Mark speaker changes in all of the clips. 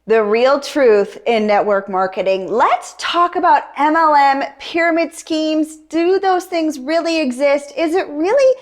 Speaker 1: The real truth in network marketing. Let's talk about MLM, pyramid schemes. Do those things really exist? Is it really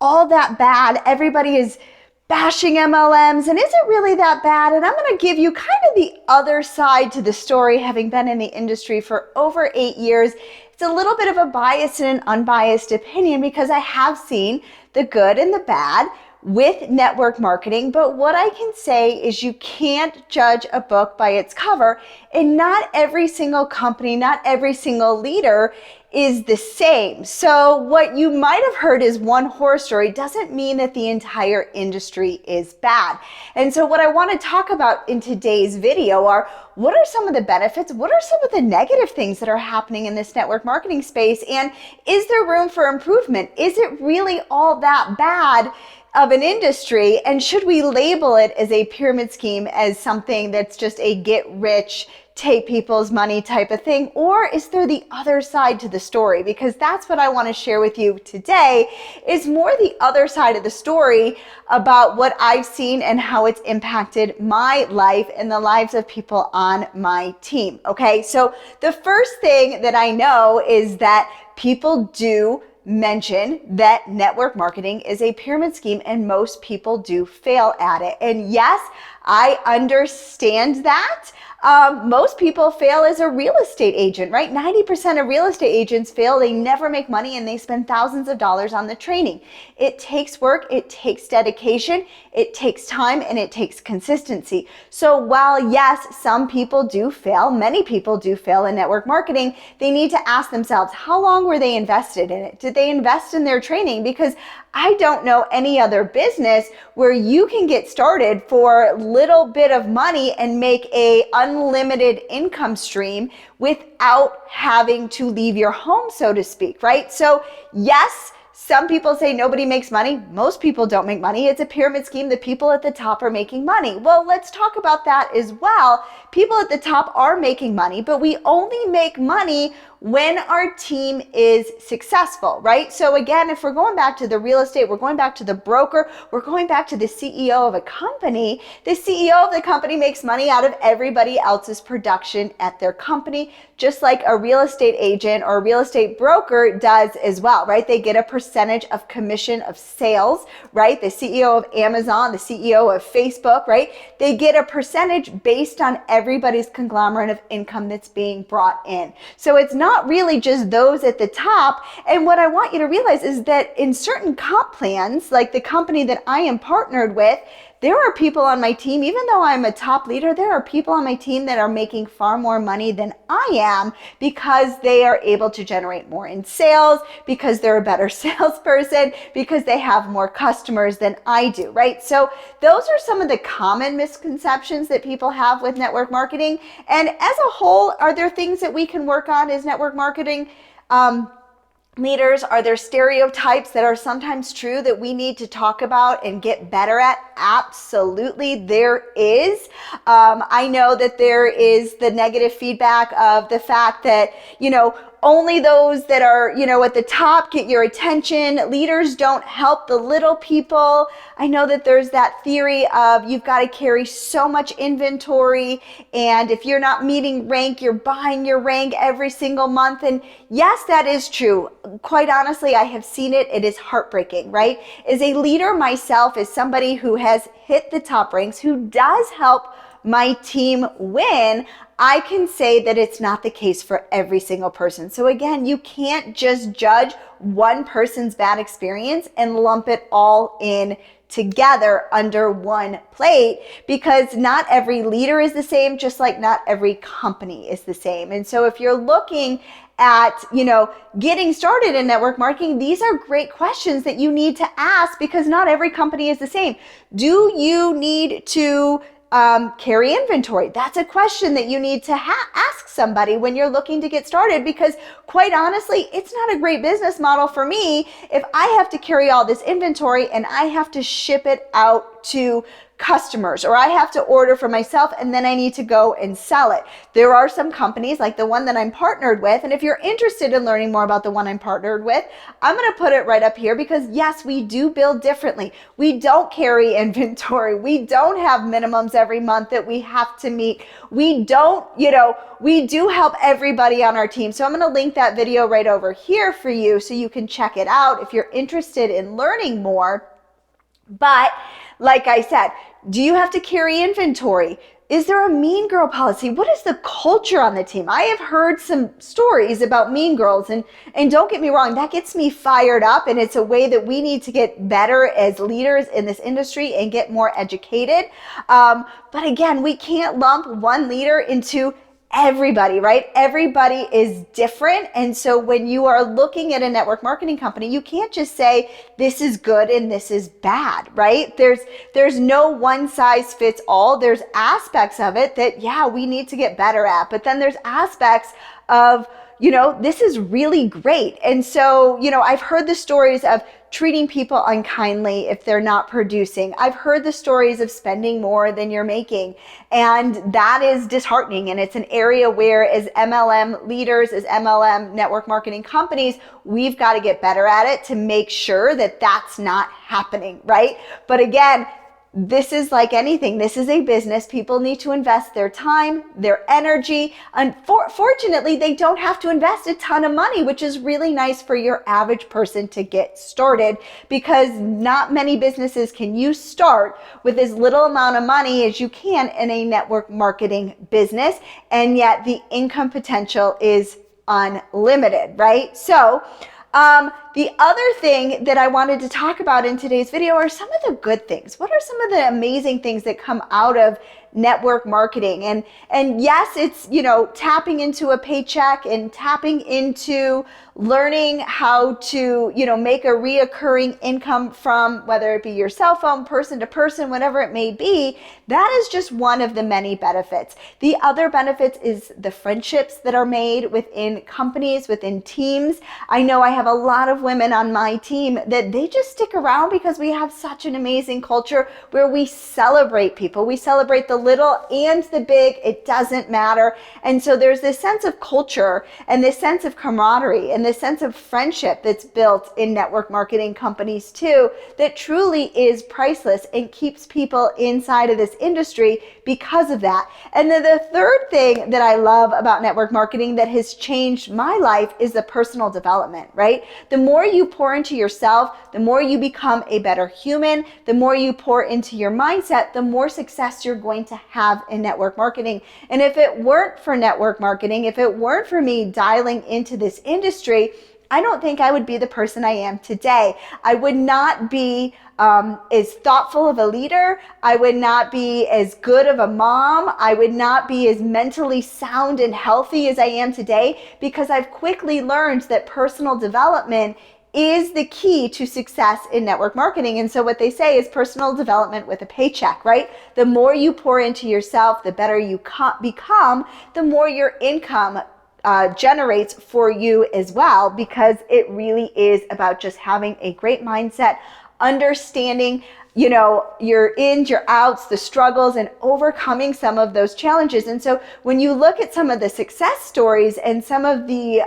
Speaker 1: all that bad? Everybody is bashing MLMs, and is it really that bad? And I'm going to give you kind of the other side to the story, having been in the industry for over 8 years. It's a little bit of a biased and an unbiased opinion because I have seen the good and the bad with network marketing, but what I can say is you can't judge a book by its cover, and not every single company, not every single leader is the same. So what you might have heard is one horror story doesn't mean that the entire industry is bad. And so what I want to talk about in today's video are what are some of the benefits, what are some of the negative things that are happening in this network marketing space, and is there room for improvement? Is it really all that bad of an industry, and should we label it as a pyramid scheme, as something that's just a get rich, take people's money type of thing? Or is there the other side to the story? Because that's what I want to share with you today, is more the other side of the story about what I've seen and how it's impacted my life and the lives of people on my team. Okay, so the first thing that I know is that people do mention that network marketing is a pyramid scheme, and most people do fail at it. And yes, I understand that. Most people fail as a real estate agent, right? 90% of real estate agents fail. They never make money, and they spend thousands of dollars on the training. It takes work, it takes dedication, it takes time, and it takes consistency. So while yes, some people do fail, many people do fail in network marketing, they need to ask themselves, how long were they invested in it? Did they invest in their training? Because I don't know any other business where you can get started for a little bit of money and make a unlimited income stream without having to leave your home, so to speak, right? So yes, some people say nobody makes money. Most people don't make money. It's a pyramid scheme. The people at the top are making money. Well, let's talk about that as well. People at the top are making money, but we only make money when our team is successful, right? So again, if we're going back to the real estate, we're going back to the broker, we're going back to the CEO of a company, the CEO of the company makes money out of everybody else's production at their company, just like a real estate agent or a real estate broker does as well, right? They get a percentage of commission of sales, right? The CEO of Amazon, the CEO of Facebook, right? They get a percentage based on everybody's conglomerate of income that's being brought in. So it's not really just those at the top. And what I want you to realize is that in certain comp plans, like the company that I am partnered with, there are people on my team, even though I'm a top leader, there are people on my team that are making far more money than I am because they are able to generate more in sales, because they're a better salesperson, because they have more customers than I do, right? So those are some of the common misconceptions that people have with network marketing. And as a whole, are there things that we can work on as network marketing leaders? Are there stereotypes that are sometimes true that we need to talk about and get better at? Absolutely, there is. I know that there is the negative feedback of the fact that, only those that are, at the top get your attention. Leaders don't help the little people. I know that there's that theory of you've got to carry so much inventory, and if you're not meeting rank, you're buying your rank every single month. And yes, that is true. Quite honestly, I have seen it. It is heartbreaking, right? As a leader myself, as somebody who has hit the top ranks, who does help my team win, I can say that it's not the case for every single person. So again, you can't just judge one person's bad experience and lump it all in together under one plate, because not every leader is the same, just like not every company is the same. And so if you're looking at, getting started in network marketing, these are great questions that you need to ask, because not every company is the same. Do you need to carry inventory? That's a question that you need to ask somebody when you're looking to get started, because quite honestly, it's not a great business model for me if I have to carry all this inventory and I have to ship it out to customers, or I have to order for myself and then I need to go and sell it. There are some companies like the one that I'm partnered with, and if you're interested in learning more about the one I'm partnered with, I'm going to put it right up here, because yes, we do build differently. We don't carry inventory. We don't have minimums every month that we have to meet. We don't, we do help everybody on our team. So I'm going to link that video right over here for you so you can check it out if you're interested in learning more. But like I said, do you have to carry inventory? Is there a mean girl policy? What is the culture on the team? I have heard some stories about mean girls, and don't get me wrong, that gets me fired up, and it's a way that we need to get better as leaders in this industry and get more educated. But again, we can't lump one leader into everybody, right? Everybody is different. And so when you are looking at a network marketing company, you can't just say this is good and this is bad, right? There's no one size fits all. There's aspects of it that, yeah, we need to get better at. But then there's aspects of, this is really great. And so, I've heard the stories of treating people unkindly if they're not producing. I've heard the stories of spending more than you're making. And that is disheartening. And it's an area where, as MLM leaders, as MLM network marketing companies, we've got to get better at it to make sure that that's not happening, right? But again, this is like anything. This is a business. People need to invest their time, their energy. Unfortunately, they don't have to invest a ton of money, which is really nice for your average person to get started, because not many businesses can you start with as little amount of money as you can in a network marketing business. And yet the income potential is unlimited, right? So, the other thing that I wanted to talk about in today's video are some of the good things. What are some of the amazing things that come out of network marketing? And yes, it's, tapping into a paycheck and tapping into learning how to, make a reoccurring income from, whether it be your cell phone, person to person, whatever it may be. That is just one of the many benefits. The other benefits is the friendships that are made within companies, within teams. I know I have a lot of women on my team that they just stick around because we have such an amazing culture where we celebrate people. We celebrate the little and the big. It doesn't matter. And so there's this sense of culture and this sense of camaraderie and this sense of friendship that's built in network marketing companies too, that truly is priceless and keeps people inside of this industry because of that. And then the third thing that I love about network marketing that has changed my life is the personal development, right? The more you pour into yourself, the more you become a better human, the more you pour into your mindset, the more success you're going to have in network marketing. And if it weren't for network marketing, if it weren't for me dialing into this industry, I don't think I would be the person I am today. I would not be as thoughtful of a leader. I would not be as good of a mom. I would not be as mentally sound and healthy as I am today, because I've quickly learned that personal development is the key to success in network marketing. And so what they say is personal development with a paycheck, right? The more you pour into yourself, the better you become, the more your income generates for you as well, because it really is about just having a great mindset, understanding, your ins, your outs, the struggles, and overcoming some of those challenges. And so when you look at some of the success stories and some of the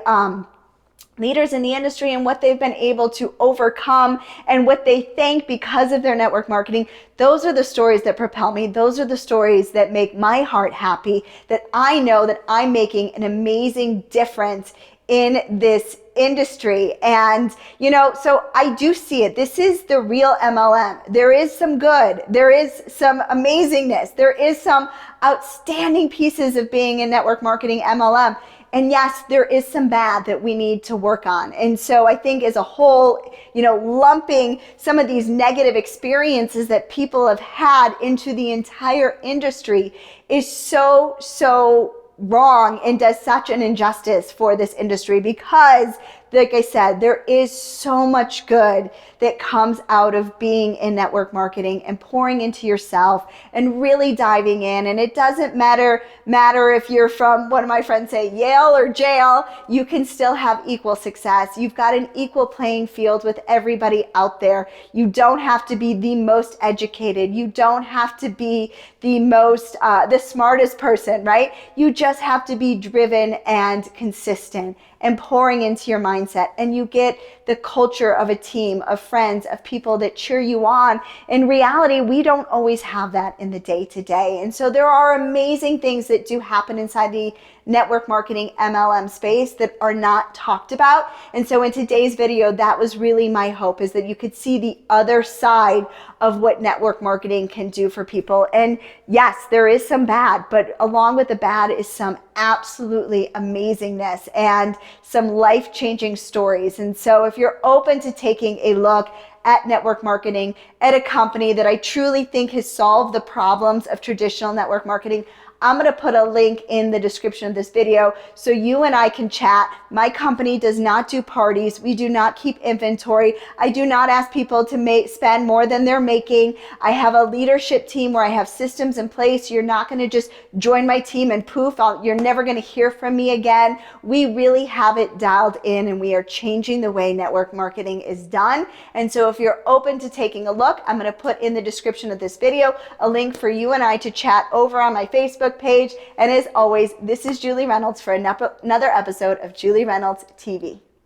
Speaker 1: leaders in the industry and what they've been able to overcome and what they think because of their network marketing, those are the stories that propel me. Those are the stories that make my heart happy, that I know that I'm making an amazing difference in this industry. And, so I do see it. This is the real MLM. There is some good. There is some amazingness. There is some outstanding pieces of being in network marketing MLM. And yes, there is some bad that we need to work on. And so I think as a whole, lumping some of these negative experiences that people have had into the entire industry is so wrong and does such an injustice for this industry, because like I said, there is so much good that comes out of being in network marketing and pouring into yourself and really diving in. And it doesn't matter if you're from, one of my friends say, Yale or jail, you can still have equal success. You've got an equal playing field with everybody out there. You don't have to be the most educated. You don't have to be the smartest person, right? You just have to be driven and consistent and pouring into your mindset, and you get the culture of a team, of friends, of people that cheer you on. In reality, we don't always have that in the day-to-day. And so there are amazing things that do happen inside the network marketing MLM space that are not talked about. And so in today's video, that was really my hope, is that you could see the other side of what network marketing can do for people. And yes, there is some bad, but along with the bad is some absolutely amazingness and some life-changing stories. And so if you're open to taking a look at network marketing at a company that I truly think has solved the problems of traditional network marketing, I'm going to put a link in the description of this video so you and I can chat. My company does not do parties. We do not keep inventory. I do not ask people to spend more than they're making. I have a leadership team where I have systems in place. You're not going to just join my team and poof, you're never going to hear from me again. We really have it dialed in, and we are changing the way network marketing is done. And so if you're open to taking a look, I'm going to put in the description of this video a link for you and I to chat over on my Facebook page. And as always, this is Julie Reynolds for another episode of Julie Reynolds TV.